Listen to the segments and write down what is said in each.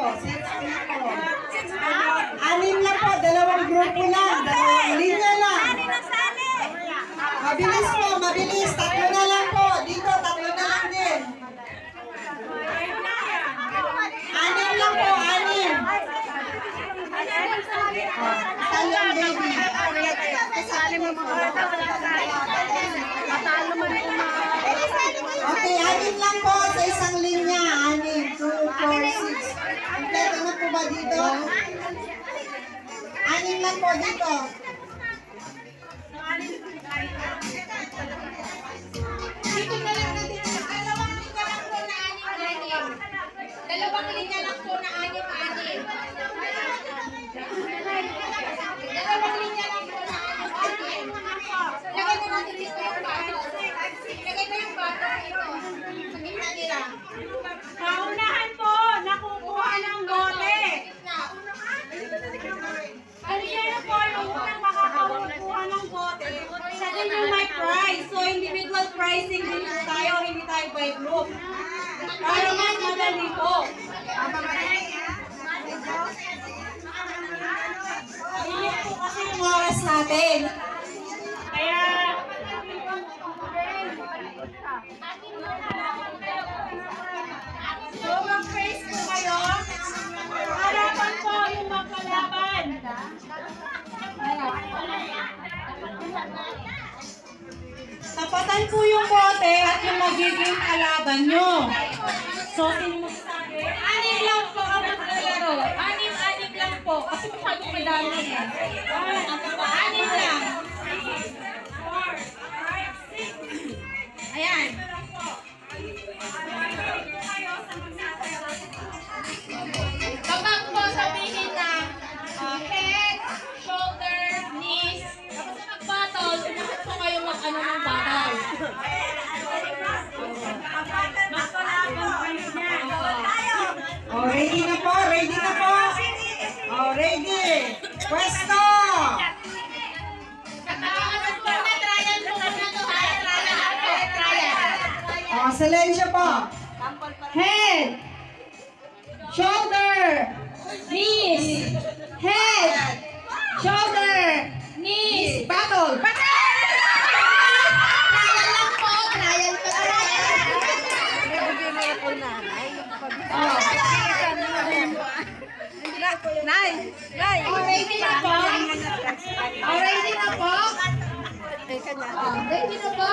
Six people. Anim lang po, dalawang grupo lang, dalawang linya lang. Mabilis po, mabilis. Tatlo na lang po. Dito, tatlo na lang din. Anim lang po, anim. Talang baby. Okay, anim lang po sa isang linya. Anim, 2, 4, 6. Kompleto na po ba dito? Anim lang po dito. Dito na lang natin. Dalawang linya lang po na anim. Dalawang linya lang po na anim. Lagay na natin dito yung bato. Lagay na yung bato dito. Sa gitna nila. Paunahan po, nakukuha ng bote. Kanina po yung unang makakakuha ng bote. Siya din yung may prize. So individual pricing din tayo, hindi tayo by group. Para mas madali po. Iyon po kasi yung oras natin. Kaya so mag-praise po kayo. Harapan po yung magkalaban. Tapatan po yung bote at yung magiging kalaban nyo. So, sino magsasabi? Anim lang po ang maglalaro. Anim lang po. Kasi masyadong madami eh. Anim lang. 4, 5, 6. Ayan. Kapag po sabihin na head, shoulder, knees, tapos na mag-battle, unahan po kayo mag-ano ng battle. Oh, ready na po, ready na po. Oh, ready. Pwesto. Oh, silensyo po. Head, shoulder, knees, head, shoulder, knees, battle. Ready na po? Ready na po? Ready na po?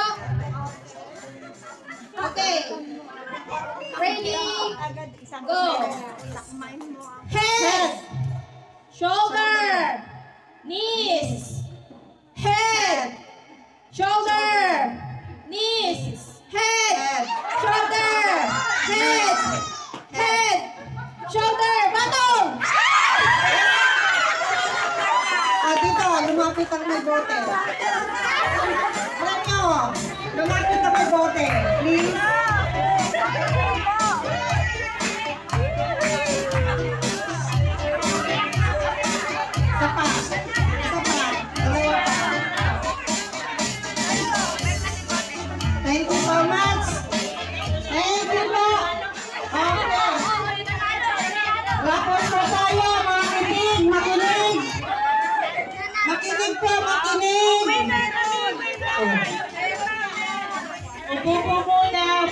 Okay. Ready? Go. Head. Shoulder. Knees. Head. Shoulder. Knees. Head. Shoulder. Head. Head. Shoulder. Battle! Dito, lumapit ang may bote. Alam nyo, lumapit ang may bote. Please. Isa pa. Isa pa. Dalawa pa. Thank you so much. Thank you po. Okay. Rapos po tayo, mga kinig, makinig. Makinig po, makinig. Upo po muna.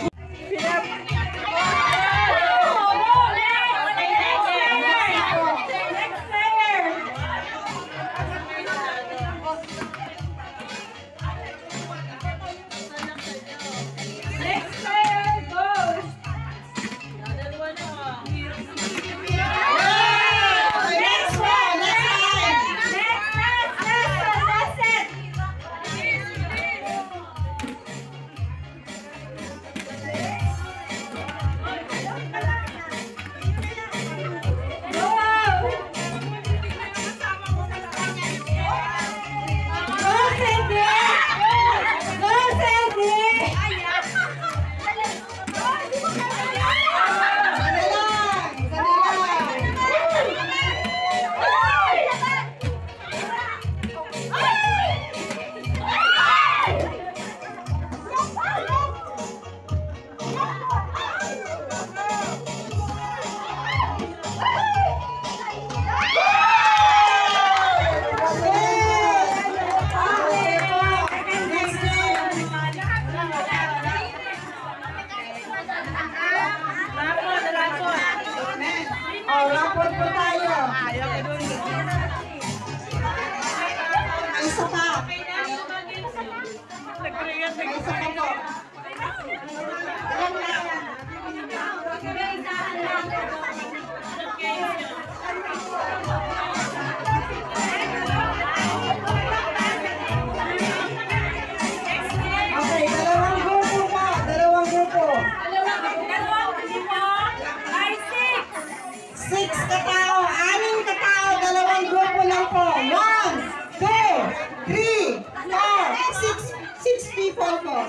po.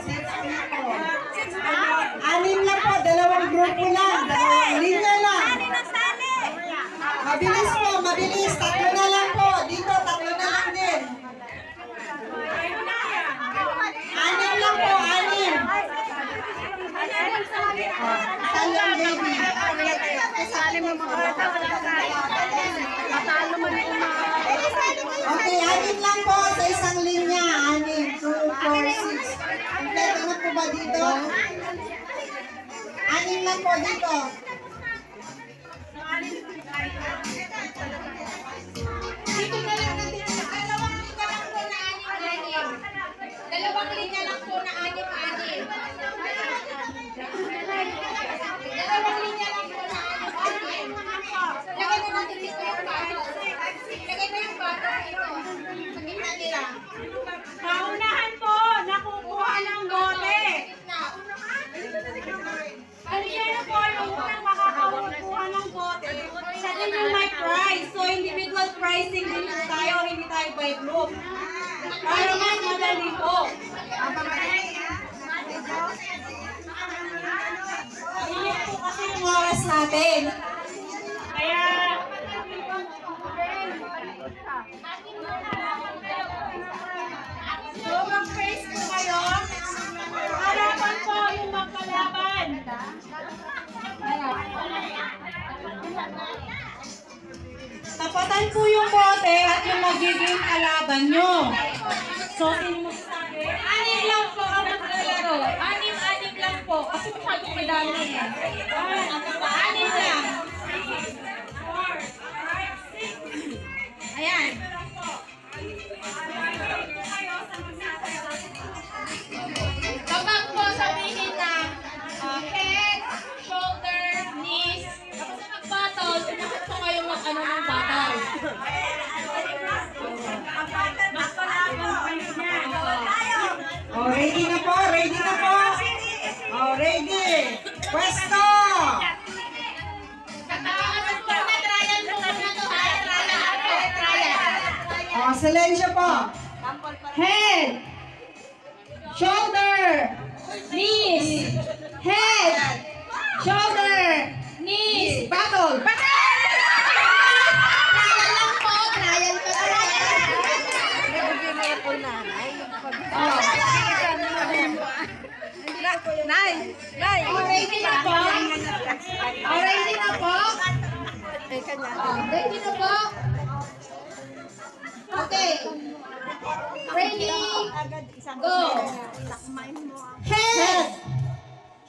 Anim lang po, dalawang grupo lang. Dalawang linya lang. Mabilis po, mabilis. Tatlo na lang po. Dito, tatlo na lang din. Anim lang po, anim. Talang baby. Okay, anim lang po sa isang linya. Anim, 2, 4, 6. Kompleto na po ba dito? Anim lang po dito. Dalawang linya lang po na anim-anim. Dalawang linya lang po na anim-anim. Lagay mo natin dito yung bato. Lagay mo yung bato dito. Sa gitna nila. Paunahan po, nakukuha ng bote. Ano yan po yung unang makakakuha ng bote? Siya din yung may prize. So individual pricing din tayo, hindi tayo by group. Para mas madali po. Ayun po kasi yung oras natin. Kaya, so mag-praise po kayo. Harapan po yung magkalaban. Tapatan po yung bote at yung magiging kalaban nyo. So, sino magsasabi? Anim lang po ang maglalaro. Anim lang po. Kasi masyadong madami eh. Anim lang. 4, 5, 6. Ayan. Kapag po sabihin na head, shoulder, knees, tapos na mag-battle, sumagot po kayo mag-ano ng battle. Oh, ready na po, ready na po. Oh, ready. Pwesto. Katakangan po na trial po na to. Trial. Oh, silensyo po. Head. Shoulder. Knees. Head. Shoulder. Knees. Battle. Trial lang po. Trial po. Oh. Oh, ready na po? Oh, ready na po? Ready na po? Okay. Ready? Go. Head.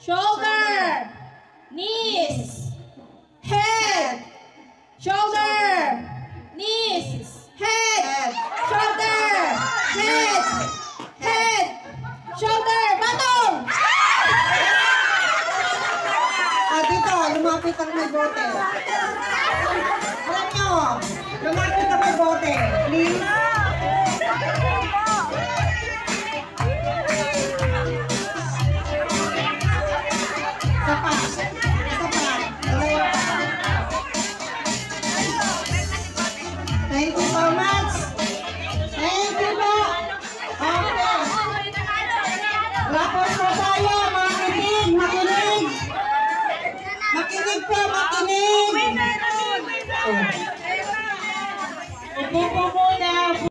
Shoulder. Knees. Head. Shoulder. Knees. Head. Shoulder. Head. Head. Shoulder. Battle! Dito, lumapit ang may bote. Alam nyo, lumapit ang may bote. Please. Isa pa. Isa pa. Dalawa pa. Thank you so much. Thank you po. Okay. Lapos po tayo, makinig, makinig. Makinig po, makinig. Upo po muna.